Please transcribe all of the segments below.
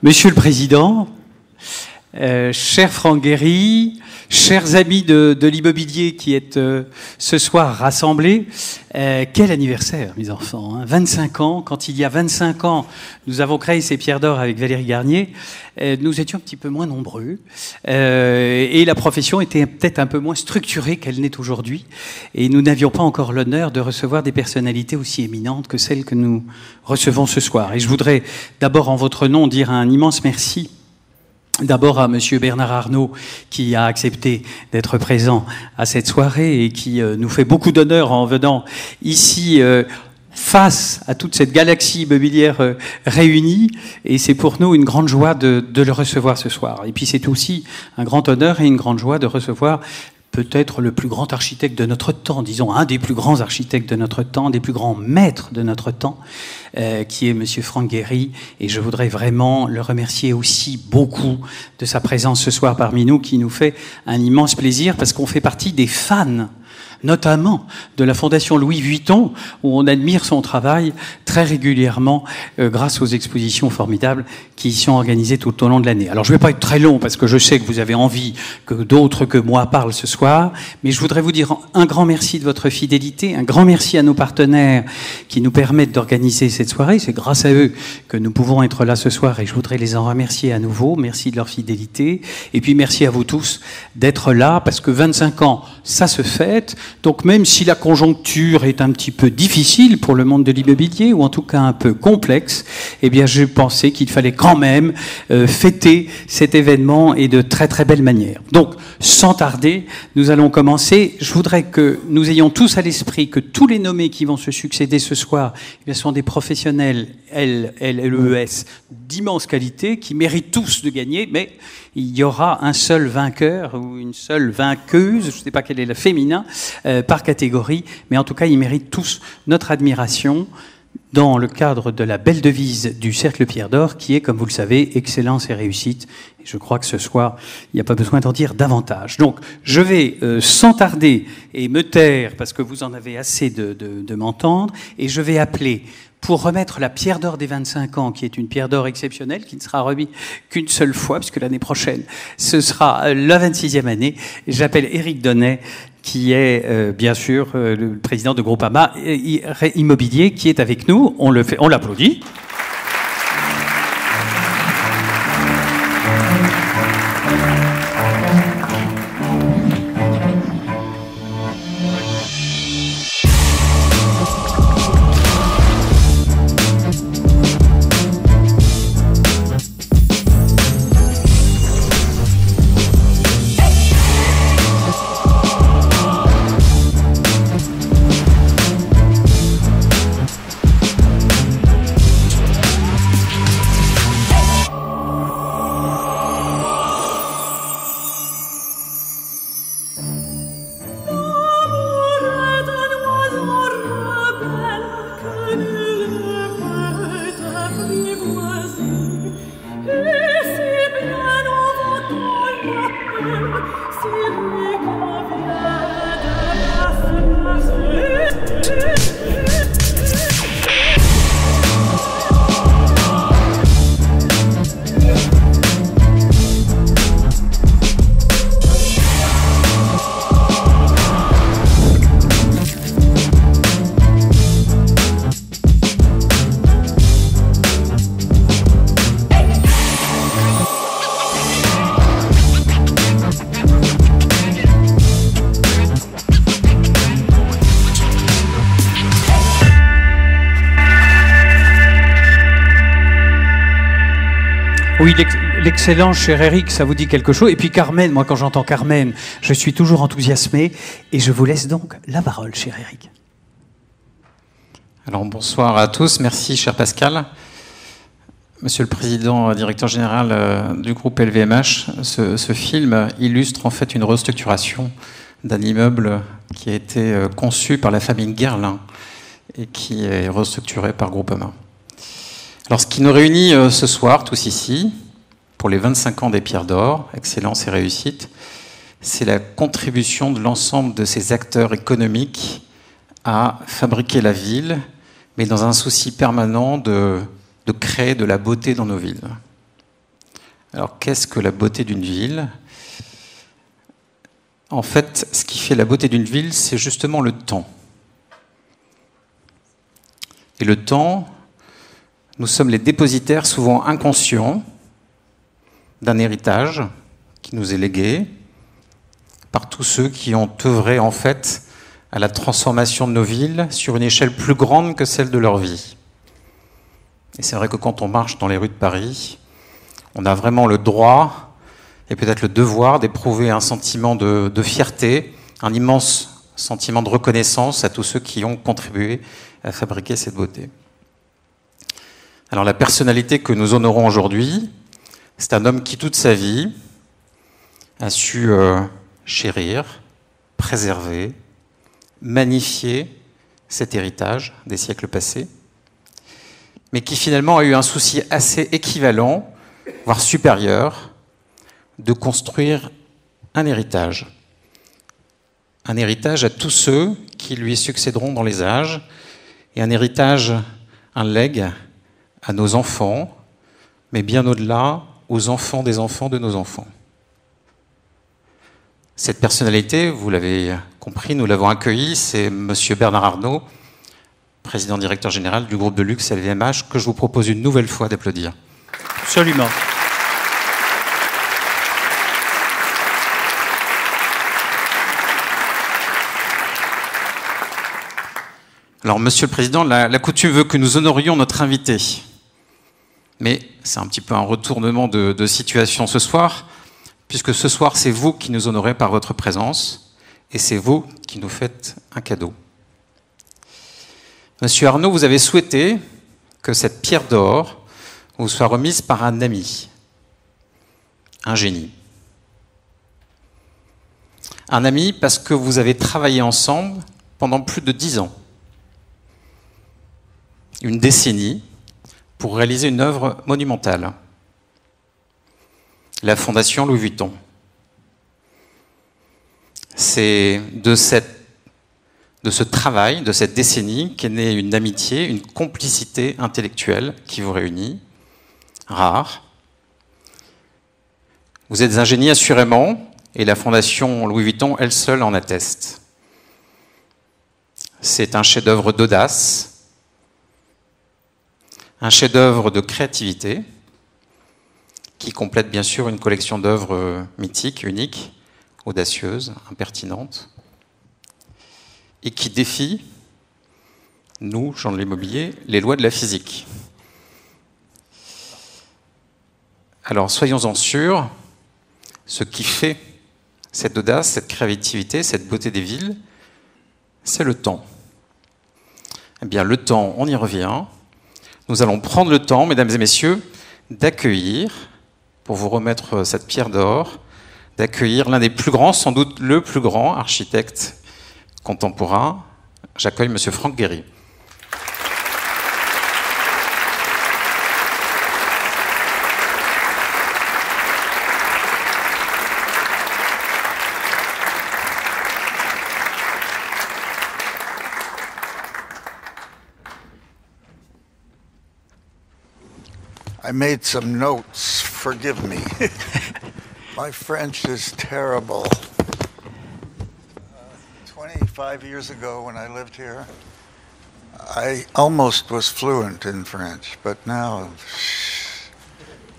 Monsieur le Président, cher Franck Guéry, chers amis de l'immobilier qui êtes ce soir rassemblés, quel anniversaire, mes enfants, hein, 25 ans. Quand il y a 25 ans, nous avons créé ces pierres d'or avec Valérie Garnier, nous étions un petit peu moins nombreux et la profession était peut-être un peu moins structurée qu'elle n'est aujourd'hui. Et nous n'avions pas encore l'honneur de recevoir des personnalités aussi éminentes que celles que nous recevons ce soir. Et je voudrais d'abord, en votre nom, dire un immense merci. D'abord à Monsieur Bernard Arnault qui a accepté d'être présent à cette soirée et qui nous fait beaucoup d'honneur en venant ici face à toute cette galaxie immobilière réunie, et c'est pour nous une grande joie de le recevoir ce soir. Et puis c'est aussi un grand honneur et une grande joie de recevoir peut-être le plus grand architecte de notre temps, disons un des plus grands architectes de notre temps, des plus grands maîtres de notre temps, qui est Monsieur Franck Guéry. Et je voudrais vraiment le remercier aussi beaucoup de sa présence ce soir parmi nous, qui nous fait un immense plaisir, parce qu'on fait partie des fans, notamment de la Fondation Louis Vuitton, où on admire son travail très régulièrement grâce aux expositions formidables qui y sont organisées tout au long de l'année. Alors je ne vais pas être très long parce que je sais que vous avez envie que d'autres que moi parlent ce soir, mais je voudrais vous dire un grand merci de votre fidélité, un grand merci à nos partenaires qui nous permettent d'organiser cette soirée. C'est grâce à eux que nous pouvons être là ce soir et je voudrais les en remercier à nouveau. Merci de leur fidélité et puis merci à vous tous d'être là, parce que 25 ans, ça se fête. Donc même si la conjoncture est un petit peu difficile pour le monde de l'immobilier, ou en tout cas un peu complexe, eh bien je pensais qu'il fallait quand même fêter cet événement, et de très très belle manière. Donc sans tarder, nous allons commencer. Je voudrais que nous ayons tous à l'esprit que tous les nommés qui vont se succéder ce soir, eh bien, sont des professionnels LES d'immense qualité, qui méritent tous de gagner, mais il y aura un seul vainqueur ou une seule vainqueuse, je ne sais pas quel est le féminin, par catégorie, mais en tout cas, ils méritent tous notre admiration dans le cadre de la belle devise du Cercle Pierre d'Or, qui est, comme vous le savez, excellence et réussite. Et je crois que ce soir, il n'y a pas besoin d'en dire davantage. Donc, je vais sans tarder et me taire, parce que vous en avez assez de m'entendre, et je vais appeler, pour remettre la pierre d'or des 25 ans, qui est une pierre d'or exceptionnelle, qui ne sera remise qu'une seule fois, puisque l'année prochaine, ce sera la 26e année. J'appelle Éric Donnet, qui est bien sûr le président de Groupama Immobilier, qui est avec nous. On l'applaudit. Oui, l'excellence, cher Eric, ça vous dit quelque chose. Et puis Carmen, moi quand j'entends Carmen, je suis toujours enthousiasmé. Et je vous laisse donc la parole, cher Eric. Alors bonsoir à tous, merci cher Pascal. Monsieur le Président, directeur général du groupe LVMH, ce film illustre en fait une restructuration d'un immeuble qui a été conçu par la famille Guerlain et qui est restructuré par Groupama. Alors, ce qui nous réunit ce soir, tous ici, pour les 25 ans des Pierres d'Or, excellence et réussite, c'est la contribution de l'ensemble de ces acteurs économiques à fabriquer la ville, mais dans un souci permanent de créer de la beauté dans nos villes. Alors, qu'est-ce que la beauté d'une ville? En fait, ce qui fait la beauté d'une ville, c'est justement le temps. Et le temps, nous sommes les dépositaires souvent inconscients d'un héritage qui nous est légué par tous ceux qui ont œuvré en fait à la transformation de nos villes sur une échelle plus grande que celle de leur vie. Et c'est vrai que quand on marche dans les rues de Paris, on a vraiment le droit et peut-être le devoir d'éprouver un sentiment de fierté, un immense sentiment de reconnaissance à tous ceux qui ont contribué à fabriquer cette beauté. Alors la personnalité que nous honorons aujourd'hui, c'est un homme qui toute sa vie a su chérir, préserver, magnifier cet héritage des siècles passés, mais qui finalement a eu un souci assez équivalent, voire supérieur, de construire un héritage à tous ceux qui lui succéderont dans les âges, et un héritage, un legs à nos enfants, mais bien au-delà, aux enfants de nos enfants. Cette personnalité, vous l'avez compris, nous l'avons accueilli, c'est M. Bernard Arnault, président directeur général du groupe de luxe LVMH, que je vous propose une nouvelle fois d'applaudir. Absolument. Alors, Monsieur le Président, la coutume veut que nous honorions notre invité. Mais c'est un petit peu un retournement de situation ce soir, puisque ce soir, c'est vous qui nous honorez par votre présence, et c'est vous qui nous faites un cadeau. Monsieur Arnault, vous avez souhaité que cette pierre d'or vous soit remise par un ami, un génie. Un ami parce que vous avez travaillé ensemble pendant plus de 10 ans. Une décennie pour réaliser une œuvre monumentale. La Fondation Louis Vuitton. C'est de ce travail, de cette décennie, qu'est née une amitié, une complicité intellectuelle qui vous réunit, rare. Vous êtes un génie assurément, et la Fondation Louis Vuitton, elle seule, en atteste. C'est un chef-d'œuvre d'audace, un chef-d'œuvre de créativité, qui complète bien sûr une collection d'œuvres mythiques, uniques, audacieuses, impertinentes, et qui défie, nous, gens de l'immobilier, les lois de la physique. Alors soyons-en sûrs, ce qui fait cette audace, cette créativité, cette beauté des villes, c'est le temps. Eh bien, le temps, on y revient. Nous allons prendre le temps, mesdames et messieurs, d'accueillir, pour vous remettre cette pierre d'or, d'accueillir l'un des plus grands, sans doute le plus grand architecte contemporain. J'accueille M. Franck Gehry. I made some notes, forgive me. My French is terrible. 25 years ago when I lived here, I almost was fluent in French, but now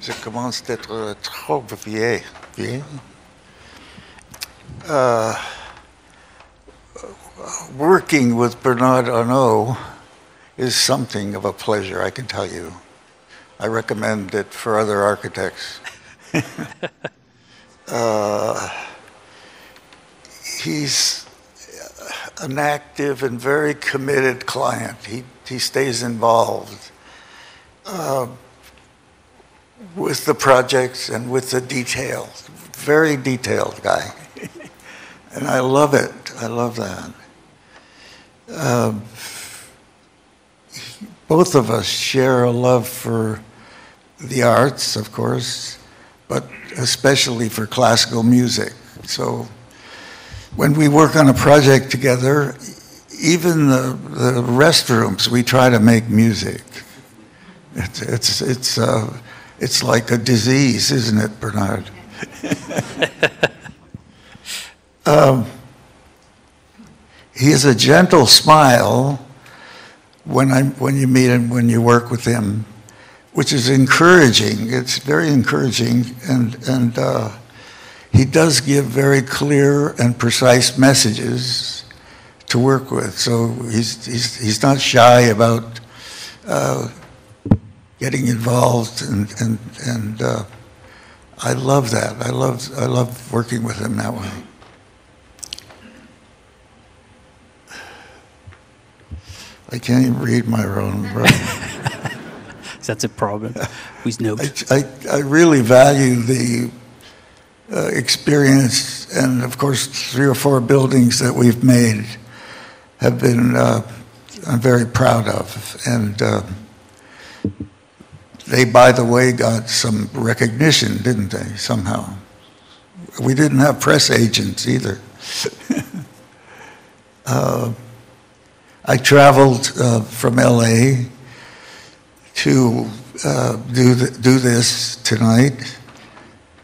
je commence d'être trop vieille. Working with Bernard Arnault is something of a pleasure, I can tell you. I recommend it for other architects. He's an active and very committed client. He stays involved with the projects and with the details. Very detailed guy. And I love it. I love that. Both of us share a love for the arts, of course, but especially for classical music. So when we work on a project together, even the It's like a disease, isn't it, Bernard? He has a gentle smile when you meet him, when you work with him, which is encouraging. It's very encouraging, and he does give very clear and precise messages to work with. So he's not shy about getting involved, and I love that. I love working with him that way. I can't even read my own writing. That's a problem with notes. I really value the experience, and of course 3 or 4 buildings that we've made have been I'm very proud of, and they, by the way, got some recognition, didn't they, somehow? We didn't have press agents either. I traveled from LA to do this tonight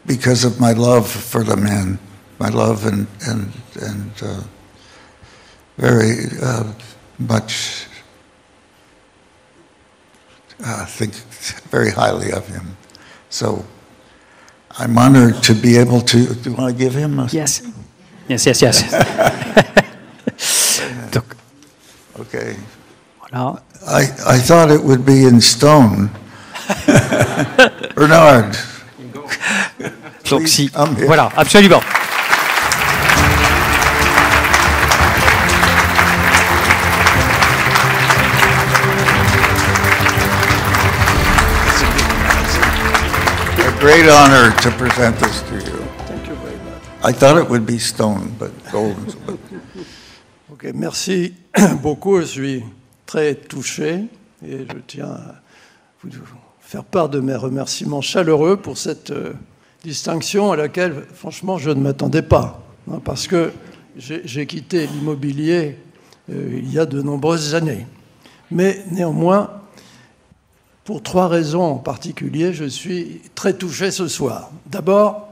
because of my love for the men, my love and very much think very highly of him. So I'm honored to be able to. Do you want to give him a? Yes. Okay. Voilà. I thought it would be in stone. Bernard. Donc si, I'm here. voilà, absolument. A great honor to present this to you. Thank you very much. I thought it would be stone, but gold. Ok, merci beaucoup. Je suis très touché et je tiens à vous faire part de mes remerciements chaleureux pour cette distinction à laquelle, franchement, je ne m'attendais pas. Hein, parce que j'ai quitté l'immobilier il y a de nombreuses années. Mais néanmoins, pour 3 raisons en particulier, je suis très touché ce soir. D'abord,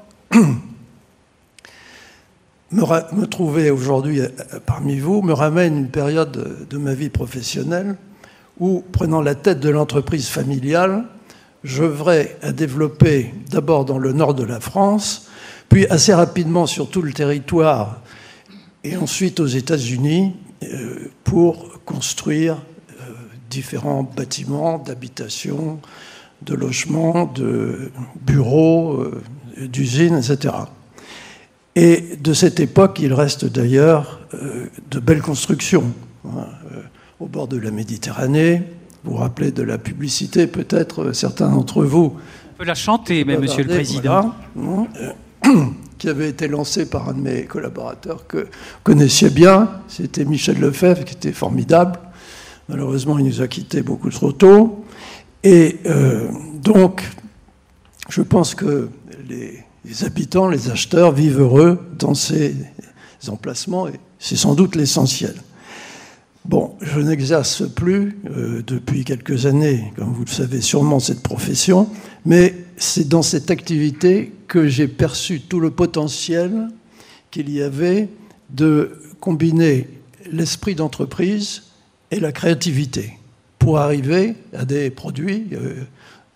me trouver aujourd'hui parmi vous me ramène une période de ma vie professionnelle où, prenant la tête de l'entreprise familiale, j'œuvrais à développer d'abord dans le nord de la France, puis assez rapidement sur tout le territoire et ensuite aux États-Unis pour construire différents bâtiments d'habitation, de logements, de bureaux, d'usines, etc. Et de cette époque, il reste d'ailleurs de belles constructions au bord de la Méditerranée. Vous vous rappelez de la publicité, peut-être certains d'entre vous. On peut la chanter, mais Monsieur le Président. Voilà, qui avait été lancée par un de mes collaborateurs que vous connaissiez bien. C'était Michel Lefebvre, qui était formidable. Malheureusement, il nous a quittés beaucoup trop tôt. Et donc, je pense que les habitants, les acheteurs vivent heureux dans ces emplacements, et c'est sans doute l'essentiel. Bon, je n'exerce plus depuis quelques années, comme vous le savez sûrement, cette profession, mais c'est dans cette activité que j'ai perçu tout le potentiel qu'il y avait de combiner l'esprit d'entreprise et la créativité pour arriver à des produits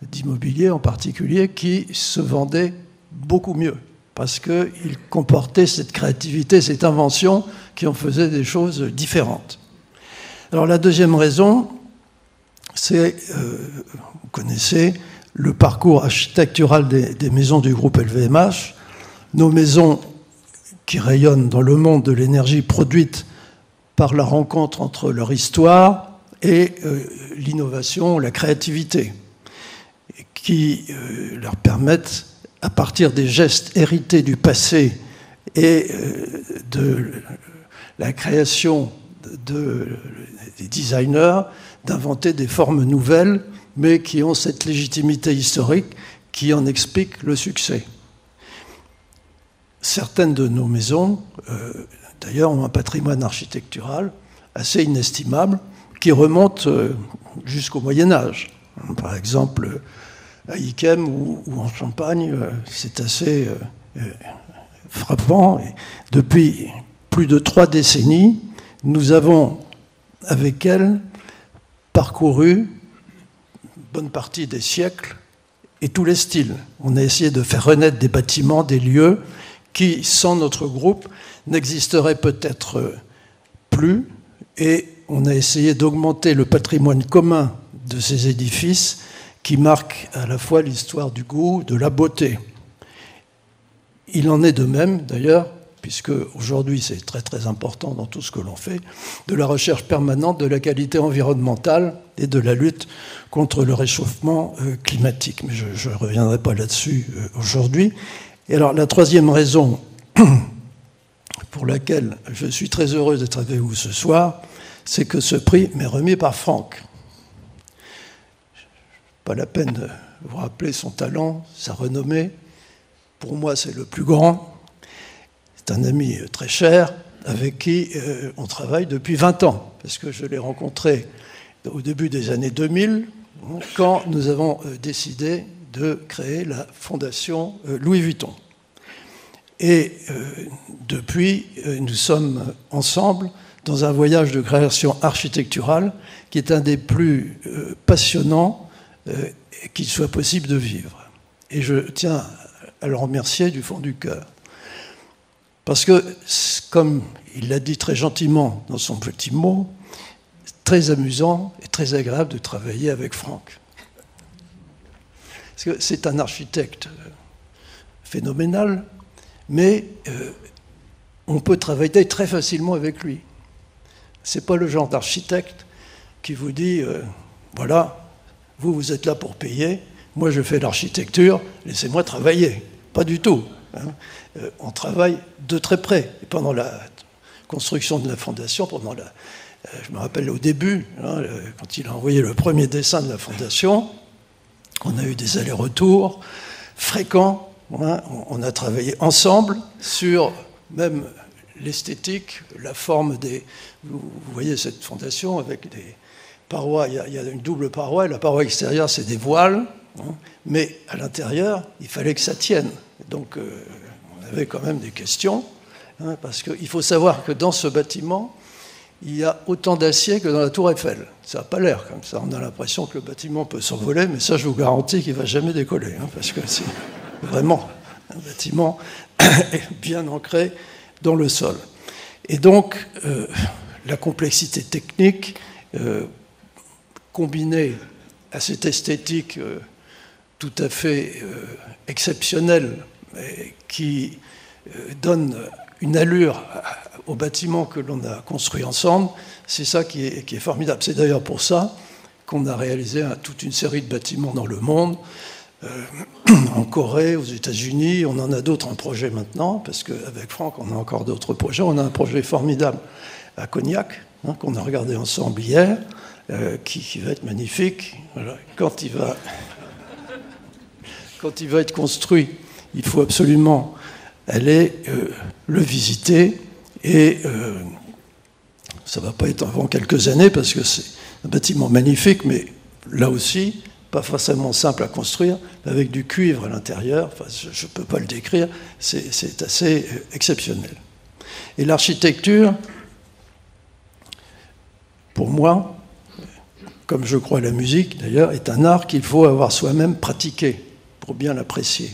d'immobilier en particulier qui se vendaient beaucoup mieux parce qu'ils comportaient cette créativité, cette invention qui en faisait des choses différentes. Alors la deuxième raison, c'est, vous connaissez, le parcours architectural des maisons du groupe LVMH, nos maisons qui rayonnent dans le monde de l'énergie produite par la rencontre entre leur histoire et l'innovation, la créativité, qui leur permettent, à partir des gestes hérités du passé et de la création des designers, d'inventer des formes nouvelles, mais qui ont cette légitimité historique qui en explique le succès. Certaines de nos maisons, d'ailleurs, ont un patrimoine architectural assez inestimable qui remonte jusqu'au Moyen-Âge. Par exemple, à Yquem ou en Champagne. C'est assez frappant. Et depuis plus de 3 décennies, nous avons, avec elle, parcouru une bonne partie des siècles et tous les styles. On a essayé de faire renaître des bâtiments, des lieux qui, sans notre groupe, n'existeraient peut-être plus. Et on a essayé d'augmenter le patrimoine commun de ces édifices qui marquent à la fois l'histoire du goût, de la beauté. Il en est de même, d'ailleurs, puisque aujourd'hui c'est très très important dans tout ce que l'on fait, de la recherche permanente de la qualité environnementale et de la lutte contre le réchauffement climatique. Mais je ne reviendrai pas là-dessus aujourd'hui. Et alors la troisième raison pour laquelle je suis très heureux d'être avec vous ce soir, c'est que ce prix m'est remis par Franck. Pas la peine de vous rappeler son talent, sa renommée. Pour moi, c'est le plus grand. C'est un ami très cher avec qui on travaille depuis 20 ans, parce que je l'ai rencontré au début des années 2000, quand nous avons décidé de créer la fondation Louis Vuitton. Et depuis, nous sommes ensemble dans un voyage de création architecturale qui est un des plus passionnants qu'il soit possible de vivre. Et je tiens à le remercier du fond du cœur. Parce que, comme il l'a dit très gentiment dans son petit mot, c'est très amusant et très agréable de travailler avec Franck. Parce que c'est un architecte phénoménal, mais on peut travailler très facilement avec lui. C'est pas le genre d'architecte qui vous dit voilà, vous êtes là pour payer, moi je fais l'architecture, laissez-moi travailler. Pas du tout. Hein. On travaille de très près. Et pendant la construction de la fondation, je me rappelle au début, hein, quand il a envoyé le premier dessin de la fondation, on a eu des allers-retours fréquents. Hein. On a travaillé ensemble sur même l'esthétique, la forme des... Vous voyez cette fondation avec des parois, il y a une double paroi, et la paroi extérieure, c'est des voiles, hein, mais à l'intérieur, il fallait que ça tienne. Donc, on avait quand même des questions, hein, parce qu'il faut savoir que dans ce bâtiment, il y a autant d'acier que dans la Tour Eiffel. Ça n'a pas l'air comme ça. On a l'impression que le bâtiment peut s'envoler, mais ça, je vous garantis qu'il ne va jamais décoller, hein, parce que c'est vraiment un bâtiment bien ancré dans le sol. Et donc, la complexité technique, combinée à cette esthétique tout à fait exceptionnelle, qui donne une allure au bâtiment que l'on a construit ensemble, c'est ça qui est formidable. C'est d'ailleurs pour ça qu'on a réalisé toute une série de bâtiments dans le monde, en Corée, aux États-Unis. On en a d'autres en projet maintenant, parce qu'avec Franck, on a encore d'autres projets. On a un projet formidable à Cognac, hein, qu'on a regardé ensemble hier, qui va être magnifique. Voilà. Quand il va être construit, il faut absolument aller le visiter, et ça ne va pas être avant quelques années, parce que c'est un bâtiment magnifique, mais là aussi, pas forcément simple à construire, avec du cuivre à l'intérieur. Enfin, je ne peux pas le décrire, c'est assez exceptionnel. Et l'architecture, pour moi, comme je crois la musique d'ailleurs, est un art qu'il faut avoir soi-même pratiqué pour bien l'apprécier,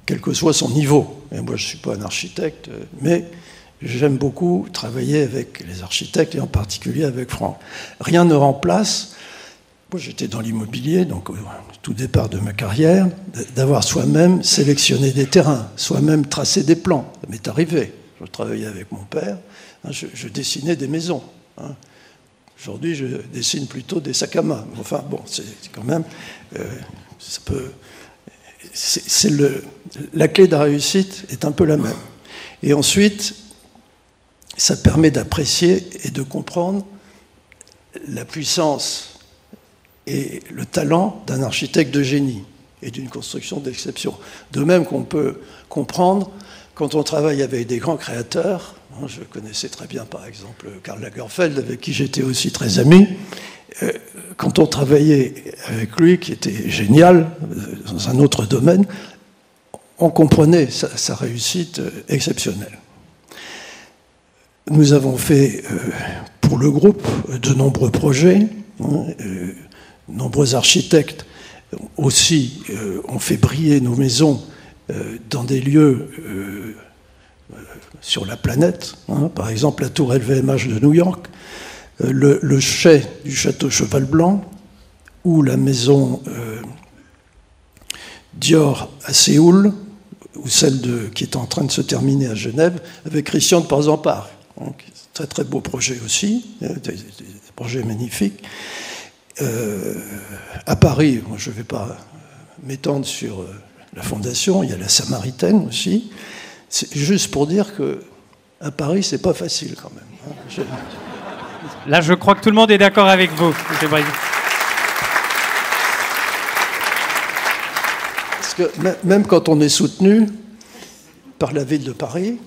quel que soit son niveau. Et moi, je ne suis pas un architecte, mais j'aime beaucoup travailler avec les architectes, et en particulier avec Franck. Rien ne remplace, moi j'étais dans l'immobilier, donc au tout départ de ma carrière, d'avoir soi-même sélectionné des terrains, soi-même tracé des plans. Ça m'est arrivé. Je travaillais avec mon père, hein, je dessinais des maisons. Hein. Aujourd'hui, je dessine plutôt des sacs à main. Enfin, bon, c'est quand même... ça peut... la clé de la réussite est un peu la même. Et ensuite, ça permet d'apprécier et de comprendre la puissance et le talent d'un architecte de génie et d'une construction d'exception. De même qu'on peut comprendre, quand on travaille avec des grands créateurs, je connaissais très bien par exemple Karl Lagerfeld, avec qui j'étais aussi très ami, quand on travaillait avec lui, qui était génial, dans un autre domaine, on comprenait sa réussite exceptionnelle. Nous avons fait, pour le groupe, de nombreux projets. Nombreux architectes aussi ont fait briller nos maisons dans des lieux sur la planète. Par exemple, la tour LVMH de New York, le chai du château Cheval Blanc, ou la maison Dior à Séoul, ou celle qui est en train de se terminer à Genève, avec Christian de Porzampar. Très très beau projet aussi, des projets magnifiques. À Paris, moi, je ne vais pas m'étendre sur la fondation, il y a la Samaritaine aussi. C'est juste pour dire qu'à Paris, c'est pas facile quand même. Là, je crois que tout le monde est d'accord avec vous, M. Brizy. Parce que même quand on est soutenu par la ville de Paris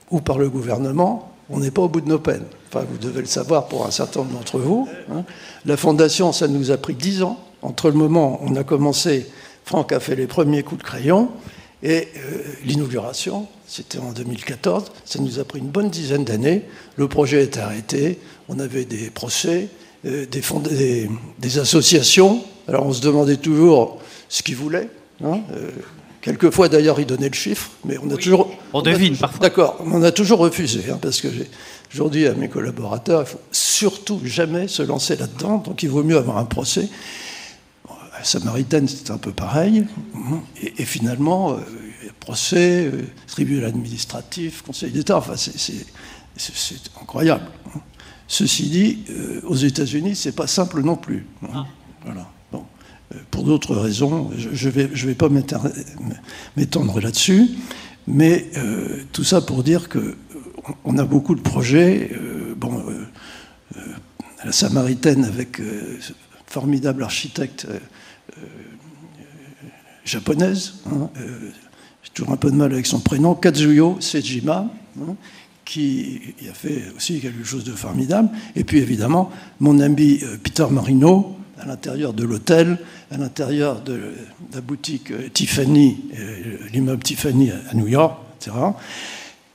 ou par le gouvernement, on n'est pas au bout de nos peines. Enfin, vous devez le savoir pour un certain nombre d'entre vous. La fondation, ça nous a pris 10 ans. Entre le moment où on a commencé, Franck a fait les premiers coups de crayon, et l'inauguration, c'était en 2014, ça nous a pris une bonne dizaine d'années. Le projet est arrêté, on avait des procès, des associations. Alors on se demandait toujours ce qu'ils voulaient. Quelquefois, d'ailleurs, ils donnaient le chiffre, mais on a toujours... On devine parfois. D'accord, on a toujours refusé, parce que j'ai toujours dit à mes collaborateurs, il ne faut surtout jamais se lancer là-dedans, donc il vaut mieux avoir un procès. La Samaritaine, c'était un peu pareil. Et finalement, procès, tribunal administratif, conseil d'État, enfin, c'est incroyable. Ceci dit, aux États-Unis, c'est pas simple non plus. Voilà. Bon. Pour d'autres raisons, je vais pas m'étendre là-dessus, mais tout ça pour dire qu'on a beaucoup de projets. La Samaritaine avec formidable architecte japonaise, j'ai toujours un peu de mal avec son prénom, Kazuyo Sejima, qui a fait aussi quelque chose de formidable. Et puis évidemment, mon ami Peter Marino, à l'intérieur de l'hôtel, à l'intérieur de la boutique Tiffany, l'immeuble Tiffany à New York, etc.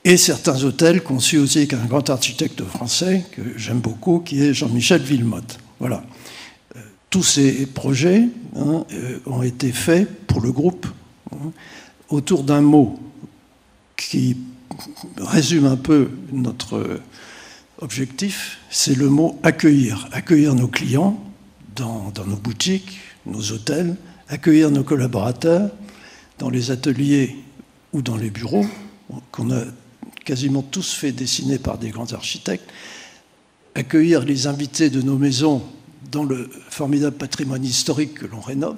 Et certains hôtels conçus aussi avec un grand architecte français que j'aime beaucoup, qui est Jean-Michel Villemotte. Voilà. Tous ces projets ont été faits pour le groupe autour d'un mot qui résume un peu notre objectif, c'est le mot accueillir. Accueillir nos clients dans nos boutiques, nos hôtels, accueillir nos collaborateurs dans les ateliers ou dans les bureaux, qu'on a quasiment tous fait dessiner par des grands architectes, accueillir les invités de nos maisons dans le formidable patrimoine historique que l'on rénove.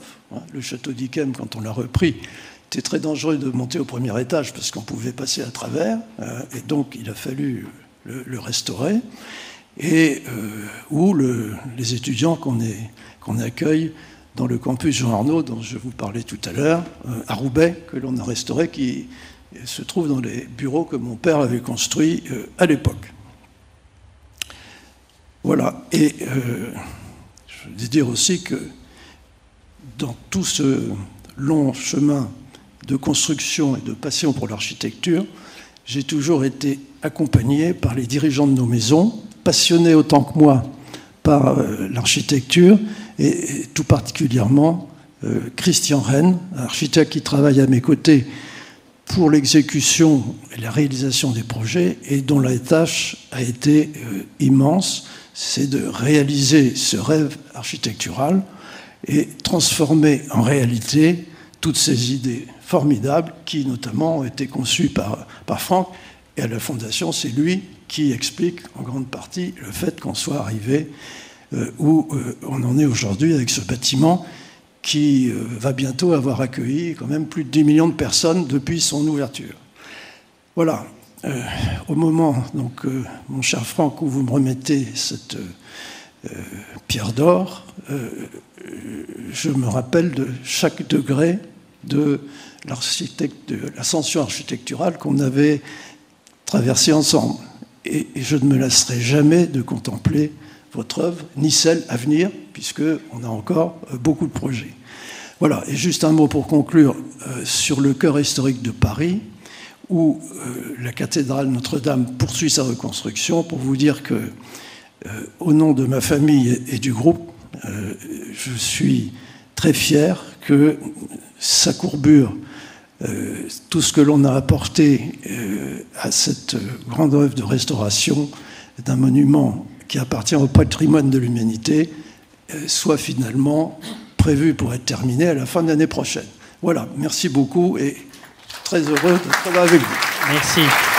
Le château d'Yquem, quand on l'a repris, était très dangereux de monter au premier étage parce qu'on pouvait passer à travers, et donc il a fallu le restaurer. Et ou les étudiants qu'on accueille dans le campus Jean Arnaud, dont je vous parlais tout à l'heure, à Roubaix, que l'on a restauré, qui se trouve dans les bureaux que mon père avait construits à l'époque. Voilà. Et je veux dire aussi que dans tout ce long chemin de construction et de passion pour l'architecture, j'ai toujours été accompagné par les dirigeants de nos maisons, passionnés autant que moi par l'architecture, et tout particulièrement Christian Rennes, architecte qui travaille à mes côtés pour l'exécution et la réalisation des projets, et dont la tâche a été immense, c'est de réaliser ce rêve architectural et transformer en réalité toutes ces idées formidables qui, notamment, ont été conçues par Franck. Et à la Fondation, c'est lui qui explique en grande partie le fait qu'on soit arrivé où on en est aujourd'hui avec ce bâtiment qui va bientôt avoir accueilli quand même plus de 10 millions de personnes depuis son ouverture. Voilà. Au moment, donc, mon cher Franck, où vous me remettez cette pierre d'or, je me rappelle de chaque degré de l'ascension architecturale qu'on avait traversée ensemble. Et je ne me lasserai jamais de contempler votre œuvre, ni celle à venir, puisqu'on a encore beaucoup de projets. Voilà, et juste un mot pour conclure sur le cœur historique de Paris, où la cathédrale Notre-Dame poursuit sa reconstruction, pour vous dire que, au nom de ma famille et du groupe, je suis très fier que sa courbure, tout ce que l'on a apporté à cette grande œuvre de restauration d'un monument qui appartient au patrimoine de l'humanité, soit finalement prévu pour être terminé à la fin de l'année prochaine. Voilà, merci beaucoup et très heureux d'être là avec vous. Merci.